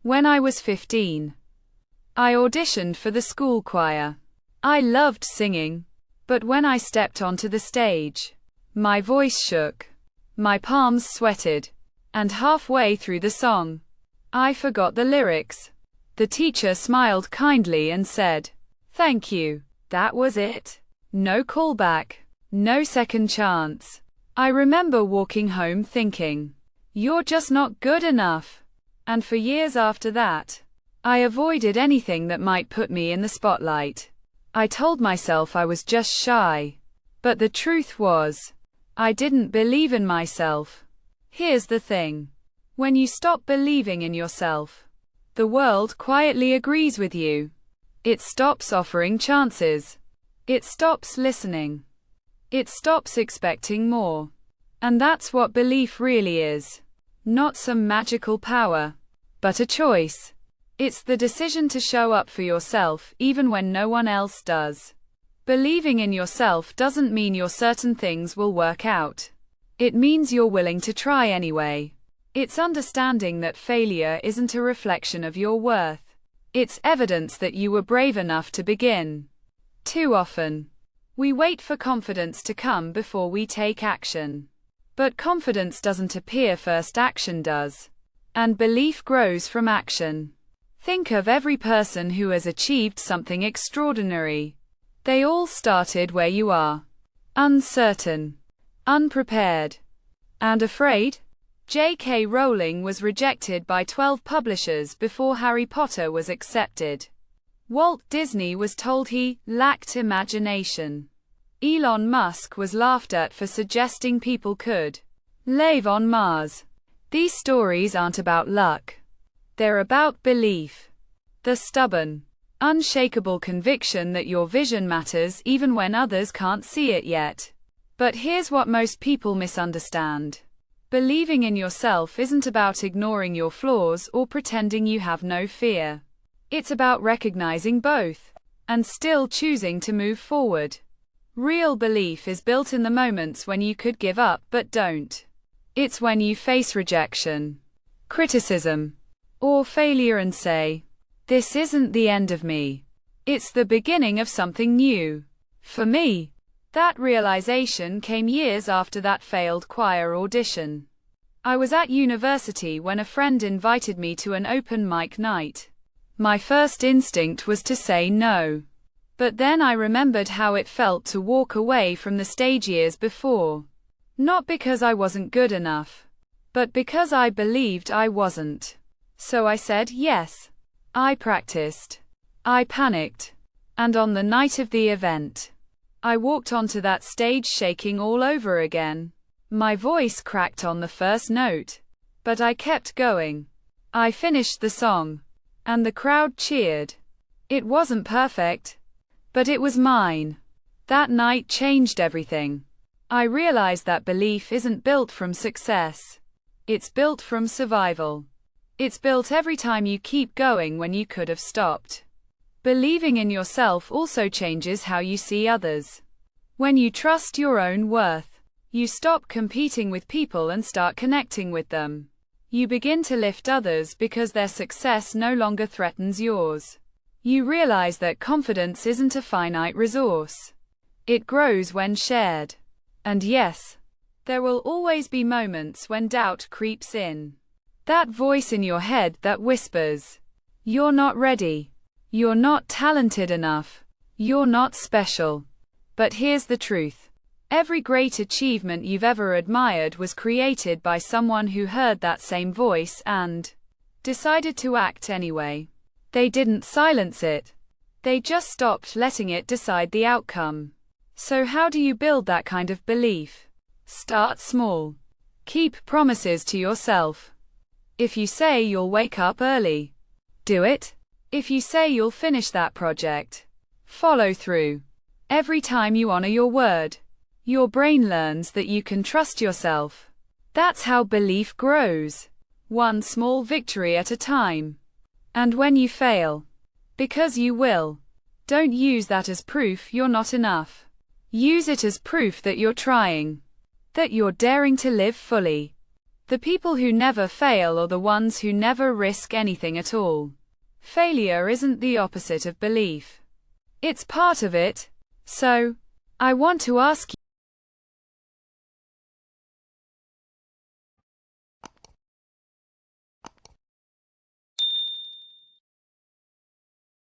When I was 15, I auditioned for the school choir. I loved singing, but when I stepped onto the stage, my voice shook, my palms sweated, and halfway through the song, I forgot the lyrics. The teacher smiled kindly and said, "Thank you." That was it. No callback, no second chance. I remember walking home thinking, "You're just not good enough." And for years after that, I avoided anything that might put me in the spotlight. I told myself I was just shy. But the truth was, I didn't believe in myself. Here's the thing. When you stop believing in yourself, the world quietly agrees with you. It stops offering chances. It stops listening. It stops expecting more. And that's what belief really is. Not some magical power, but a choice. It's the decision to show up for yourself even when no one else does. Believing in yourself doesn't mean you're certain things will work out. It means you're willing to try anyway. It's understanding that failure isn't a reflection of your worth. It's evidence that you were brave enough to begin. Too often, we wait for confidence to come before we take action. But confidence doesn't appear first, action does. And belief grows from action. Think of every person who has achieved something extraordinary. They all started where you are. Uncertain, unprepared, and afraid. J.K. Rowling was rejected by 12 publishers before Harry Potter was accepted. Walt Disney was told he lacked imagination. Elon Musk was laughed at for suggesting people could live on Mars. These stories aren't about luck. They're about belief. The stubborn, unshakable conviction that your vision matters even when others can't see it yet. But here's what most people misunderstand. Believing in yourself isn't about ignoring your flaws or pretending you have no fear. It's about recognizing both and still choosing to move forward. Real belief is built in the moments when you could give up but don't. It's when you face rejection, criticism, or failure and say, "This isn't the end of me. It's the beginning of something new." For me, that realization came years after that failed choir audition. I was at university when a friend invited me to an open mic night. My first instinct was to say no. But then I remembered how it felt to walk away from the stage years before. Not because I wasn't good enough, but because I believed I wasn't. So I said yes. I practiced. I panicked. And on the night of the event, I walked onto that stage shaking all over again. My voice cracked on the first note. But I kept going. I finished the song. And the crowd cheered. It wasn't perfect, but it was mine. That night changed everything. I realized that belief isn't built from success. It's built from survival. It's built every time you keep going when you could have stopped. Believing in yourself also changes how you see others. When you trust your own worth, you stop competing with people and start connecting with them. You begin to lift others because their success no longer threatens yours. You realize that confidence isn't a finite resource. It grows when shared. And yes, there will always be moments when doubt creeps in. That voice in your head that whispers, "You're not ready. You're not talented enough. You're not special." But here's the truth. Every great achievement you've ever admired was created by someone who heard that same voice and decided to act anyway. They didn't silence it. They just stopped letting it decide the outcome. So how do you build that kind of belief? Start small. Keep promises to yourself. If you say you'll wake up early, do it. If you say you'll finish that project, follow through. Every time you honor your word, your brain learns that you can trust yourself. That's how belief grows. One small victory at a time. And when you fail, because you will, don't use that as proof you're not enough. Use it as proof that you're trying, that you're daring to live fully, The people who never fail are the ones who never risk anything at all. Failure isn't the opposite of belief. It's part of it. So, I want to ask